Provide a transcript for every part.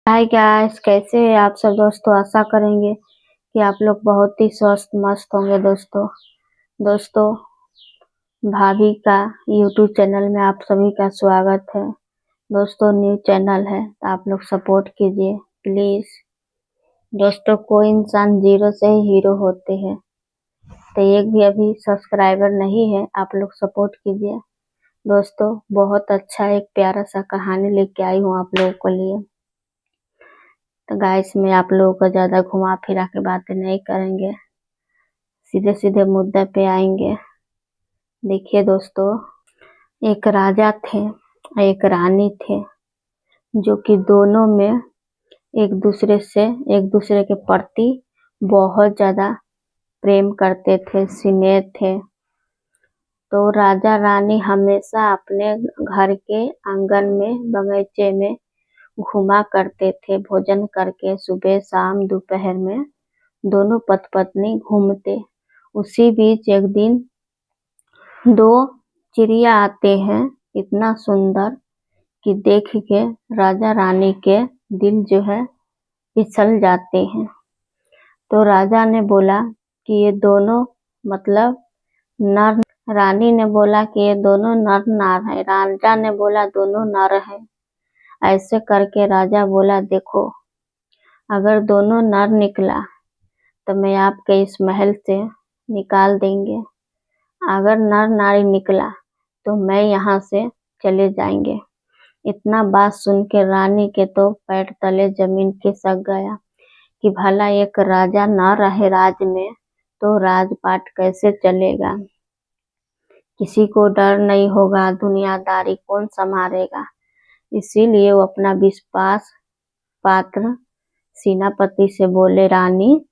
Hi guys, कैसे हैं आप सब दोस्तों। आशा करेंगे कि आप लोग बहुत ही स्वस्थ मस्त होंगे। दोस्तों भाभी का यूट्यूब चैनल में आप सभी का स्वागत है। दोस्तों न्यू चैनल है तो आप लोग सपोर्ट कीजिए प्लीज। दोस्तों कोई इंसान जीरो से ही हीरो होते हैं, तो एक भी अभी सब्सक्राइबर नहीं है, आप लोग सपोर्ट कीजिए। दोस्तों बहुत अच्छा एक प्यारा सा कहानी लेके आई हूँ आप लोगों के लिए। तो गाइस में आप लोगों को ज्यादा घुमा फिरा के बातें नहीं करेंगे, सीधे सीधे मुद्दे पे आएंगे। देखिए दोस्तों, एक राजा थे, एक रानी थे, जो कि दोनों में एक दूसरे के प्रति बहुत ज्यादा प्रेम करते थे, स्नेह थे। तो राजा रानी हमेशा अपने घर के आंगन में, बगीचे में घुमा करते थे। भोजन करके सुबह शाम दोपहर में दोनों पति पत्नी घूमते। उसी बीच एक दिन दो चिड़िया आते हैं, इतना सुंदर कि देख के राजा रानी के दिल जो है फिसल जाते हैं। तो राजा ने बोला कि ये दोनों मतलब नर, रानी ने बोला कि ये दोनों नर नार है, राजा ने बोला दोनों नर है। ऐसे करके राजा बोला देखो, अगर दोनों नर निकला तो मैं आपके इस महल से निकाल देंगे, अगर नर नारी निकला तो मैं यहाँ से चले जाएंगे। इतना बात सुन के रानी के तो पैर तले जमीन खिसक गया कि भला एक राजा न रहे राज में तो राजपाट कैसे चलेगा। किसी को डर नहीं होगा, दुनियादारी कौन संभालेगा। इसीलिए वो अपना विश्वास पात्र सेनापति से बोले, रानी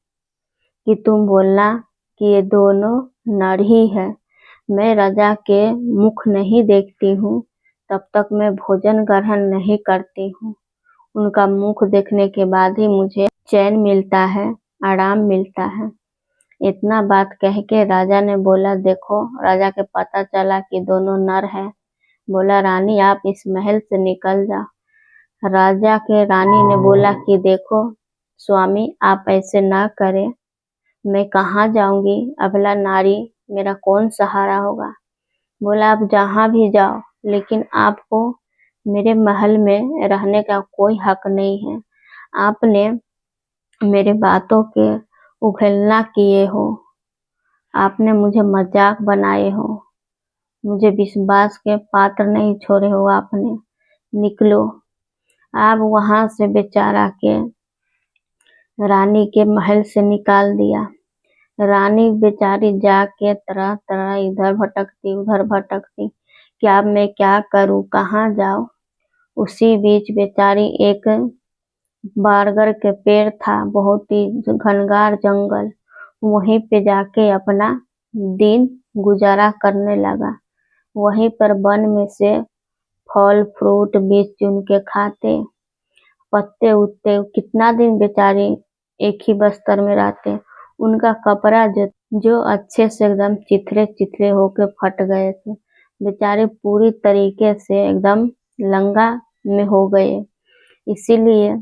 कि तुम बोलना कि ये दोनों नर ही है। मैं राजा के मुख नहीं देखती हूँ तब तक मैं भोजन ग्रहण नहीं करती हूँ। उनका मुख देखने के बाद ही मुझे चैन मिलता है, आराम मिलता है। इतना बात कह के राजा ने बोला देखो, राजा के पता चला कि दोनों नर है। बोला रानी आप इस महल से निकल जाओ। राजा के रानी ने बोला कि देखो स्वामी, आप ऐसे ना करें, मैं कहाँ जाऊंगी, अबला नारी, मेरा कौन सहारा होगा। बोला आप जहाँ भी जाओ, लेकिन आपको मेरे महल में रहने का कोई हक नहीं है। आपने मेरे बातों के उघेलना किए हो, आपने मुझे मजाक बनाए हो, मुझे विश्वास के पात्र नहीं छोड़े हो आपने। निकलो। आप वहां से बेचारा के रानी के महल से निकाल दिया। रानी बेचारी जाके तरह तरह इधर भटकती उधर भटकती कि अब मैं क्या करूं, कहाँ जाऊं। उसी बीच बेचारी एक बरगद के पेड़ था, बहुत ही घनघार जंगल, वहीं पे जाके अपना दिन गुजारा करने लगा। वहीं पर वन में से फल फ्रूट बीज चुन के खाते, पत्ते उत्ते। कितना दिन बेचारी एक ही बस्तर में रहते। उनका कपड़ा जो अच्छे से एकदम चिथरे चिथरे होके फट गए थे। बेचारे पूरी तरीके से एकदम लंगा में हो गए। इसीलिए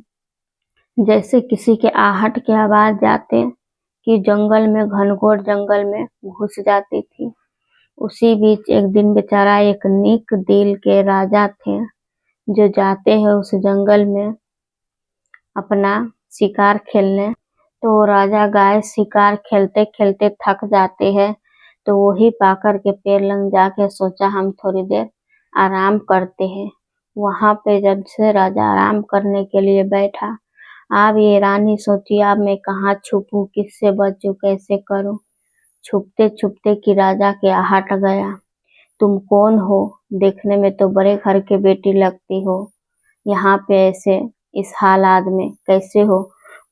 जैसे किसी के आहट की आवाज आते कि जंगल में, घनघोर जंगल में घुस जाती थी। उसी बीच एक दिन बेचारा एक नेक दिल के राजा थे, जो जाते हैं उस जंगल में अपना शिकार खेलने। तो राजा गाय शिकार खेलते खेलते थक जाते हैं, तो वही पाकर के पेड़ लग जाके सोचा हम थोड़ी देर आराम करते हैं। वहां पे जब से राजा आराम करने के लिए बैठा, अब ये रानी सोची अब मैं कहाँ छुपूं, किससे बचूं, कैसे करूं। छुपते छुपते कि राजा के आहट गया। तुम कौन हो, देखने में तो बड़े घर के बेटी लगती हो, यहाँ पे ऐसे इस हालात में कैसे हो।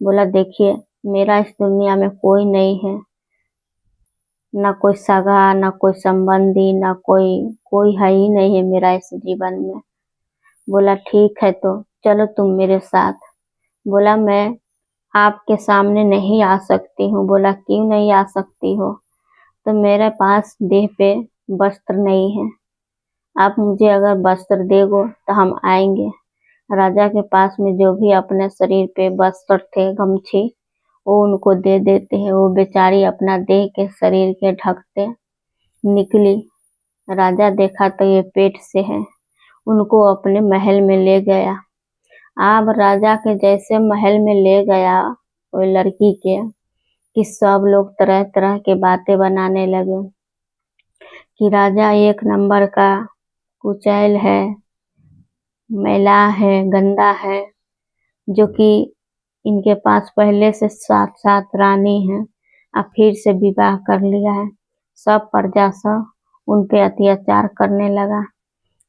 बोला देखिए, मेरा इस दुनिया में कोई नहीं है, ना कोई सगा, ना कोई संबंधी, ना कोई कोई है ही नहीं है मेरा इस जीवन में। बोला ठीक है तो चलो तुम मेरे साथ। बोला मैं आपके सामने नहीं आ सकती हूँ। बोला क्यों नहीं आ सकती हो। तो मेरे पास देह पे वस्त्र नहीं है, आप मुझे अगर वस्त्र देगो तो हम आएंगे। राजा के पास में जो भी अपने शरीर पे वस्त्र थे, गमछी, वो उनको दे देते हैं। वो बेचारी अपना देह के शरीर के ढकते निकली। राजा देखा तो ये पेट से है, उनको अपने महल में ले गया। अब राजा के जैसे महल में ले गया वो लड़की के, कि सब लोग तरह तरह के बातें बनाने लगे कि राजा एक नंबर का कुचैल है, मैला है, गंदा है, जो कि इनके पास पहले से 7 रानी हैं, अब फिर से विवाह कर लिया है। सब प्रजा सब उन पे अत्याचार करने लगा।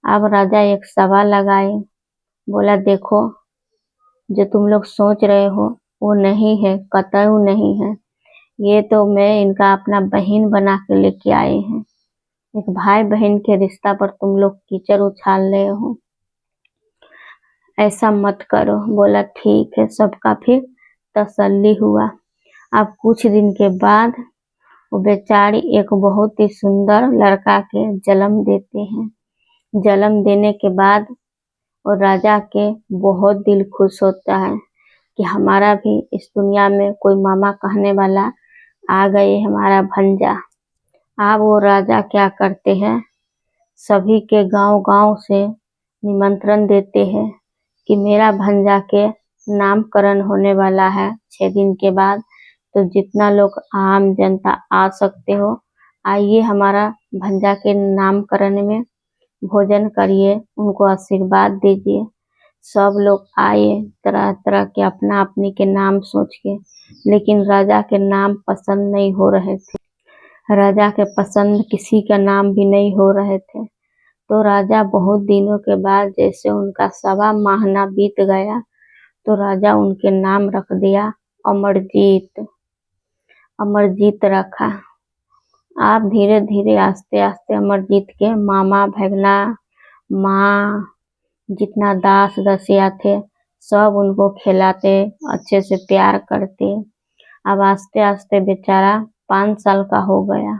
अब राजा एक सभा लगाए, बोला देखो जो तुम लोग सोच रहे हो वो नहीं है, कतई नहीं है। ये तो मैं इनका अपना बहन बना के लेके आए हैं। एक भाई बहन के रिश्ता पर तुम लोग कीचड़ उछाल रहे हो, ऐसा मत करो। बोला ठीक है, सबका फिर तसल्ली हुआ। अब कुछ दिन के बाद वो बेचारी एक बहुत ही सुंदर लड़का के जन्म देते हैं। जन्म देने के बाद और राजा के बहुत दिल खुश होता है कि हमारा भी इस दुनिया में कोई मामा कहने वाला आ गए, हमारा भंजा। अब वो राजा क्या करते हैं, सभी के गांव-गांव से निमंत्रण देते हैं कि मेरा भंजा के नामकरण होने वाला है 6 दिन के बाद, तो जितना लोग आम जनता आ सकते हो आइए, हमारा भंजा के नामकरण में भोजन करिए, उनको आशीर्वाद दीजिए। सब लोग आए तरह तरह के अपना अपनी के नाम सोच के, लेकिन राजा के नाम पसंद नहीं हो रहे थे। राजा के पसंद किसी का नाम भी नहीं हो रहे थे। तो राजा बहुत दिनों के बाद जैसे उनका 1.25 महीना बीत गया तो राजा उनके नाम रख दिया अमरजीत। अमरजीत रखा। आप धीरे धीरे आस्ते आस्ते अमरजीत के मामा भगना माँ जितना दास दसिया थे सब उनको खिलाते, अच्छे से प्यार करते। अब आस्ते आस्ते बेचारा 5 साल का हो गया।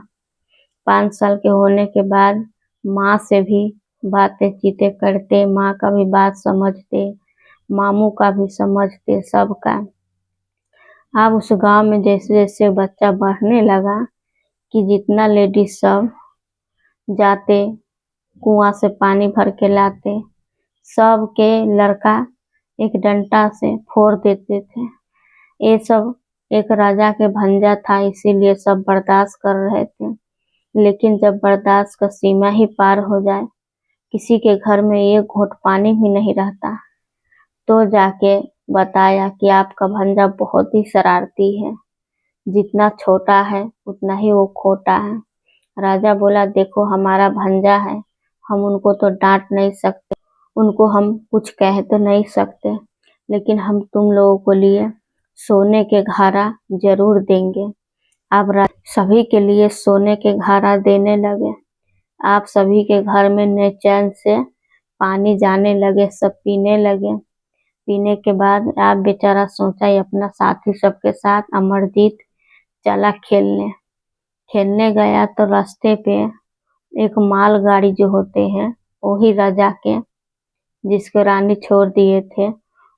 5 साल के होने के बाद माँ से भी बातें चीतें करते, माँ का भी बात समझते, मामू का भी समझते, सबका। अब उस गांव में जैसे जैसे बच्चा बढ़ने लगा कि जितना लेडीज सब जाते कुआं से पानी भर के लाते, सब के लड़का एक डंडा से फोड़ देते थे। ये सब एक राजा के भंजा था, इसीलिए सब बर्दाश्त कर रहे थे। लेकिन जब बर्दाश्त का सीमा ही पार हो जाए, किसी के घर में एक घूंट पानी भी नहीं रहता, तो जाके बताया कि आपका भंजा बहुत ही शरारती है, जितना छोटा है उतना ही वो खोटा है। राजा बोला देखो हमारा भंजा है, हम उनको तो डांट नहीं सकते, उनको हम कुछ कह तो नहीं सकते, लेकिन हम तुम लोगों को लिए सोने के घड़ा जरूर देंगे। अब सभी के लिए सोने के घड़ा देने लगे। आप सभी के घर में नए चैन से पानी जाने लगे, सब पीने लगे। पीने के बाद आप बेचारा सोचा ही अपना साथी सबके साथ अमरजीत चला खेलने। खेलने गया तो रास्ते पे एक मालगाड़ी जो होते हैं वही राजा के, जिसको रानी छोड़ दिए थे,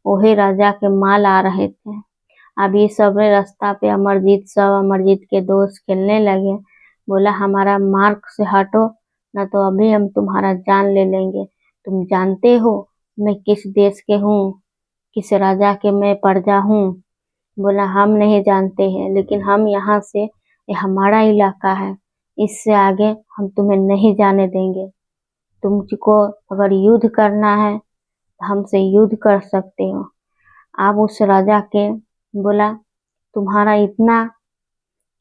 वही राजा के माल आ रहे थे। अब ये सब रास्ता पे अमरजीत के दोस्त खेलने लगे। बोला हमारा मार्ग से हटो, ना तो अभी हम तुम्हारा जान ले लेंगे। तुम जानते हो मैं किस देश के हूँ, किस राजा के मैं प्रजा हूँ। बोला हम नहीं जानते हैं, लेकिन हम यहाँ से, ये हमारा इलाका है, इससे आगे हम तुम्हें नहीं जाने देंगे। तुमको अगर युद्ध करना है तो हमसे युद्ध कर सकते हो। आप उस राजा के बोला तुम्हारा इतना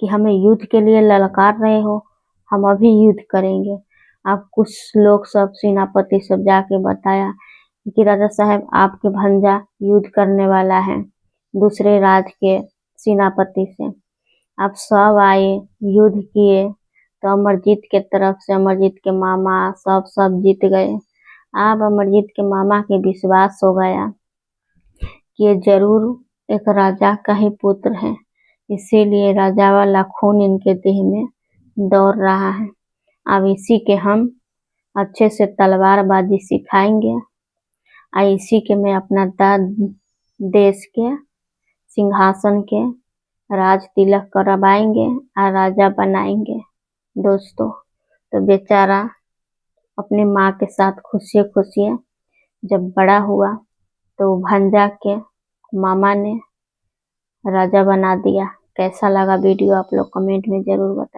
कि हमें युद्ध के लिए ललकार रहे हो, हम अभी युद्ध करेंगे। आप कुछ लोग सब सेनापति सब जाके बताया कि राजा साहब आपके भंजा युद्ध करने वाला है दूसरे राज के सेनापति से। आप सब आए, युद्ध किए, तो अमरजीत के तरफ से अमरजीत के मामा सब जीत गए। अब अमरजीत के मामा के विश्वास हो गया कि ये जरूर एक राजा का ही पुत्र है, इसीलिए राजा वाला खून इनके देह में दौड़ रहा है। अब इसी के हम अच्छे से तलवारबाजी सिखाएंगे। इसी के में अपना देश के सिंहासन के राज तिलक करवाएंगे और राजा बनाएंगे दोस्तों। तो बेचारा अपनी माँ के साथ खुशी खुशी जब बड़ा हुआ तो भंजा के मामा ने राजा बना दिया। कैसा लगा वीडियो आप लोग कमेंट में जरूर बताइए।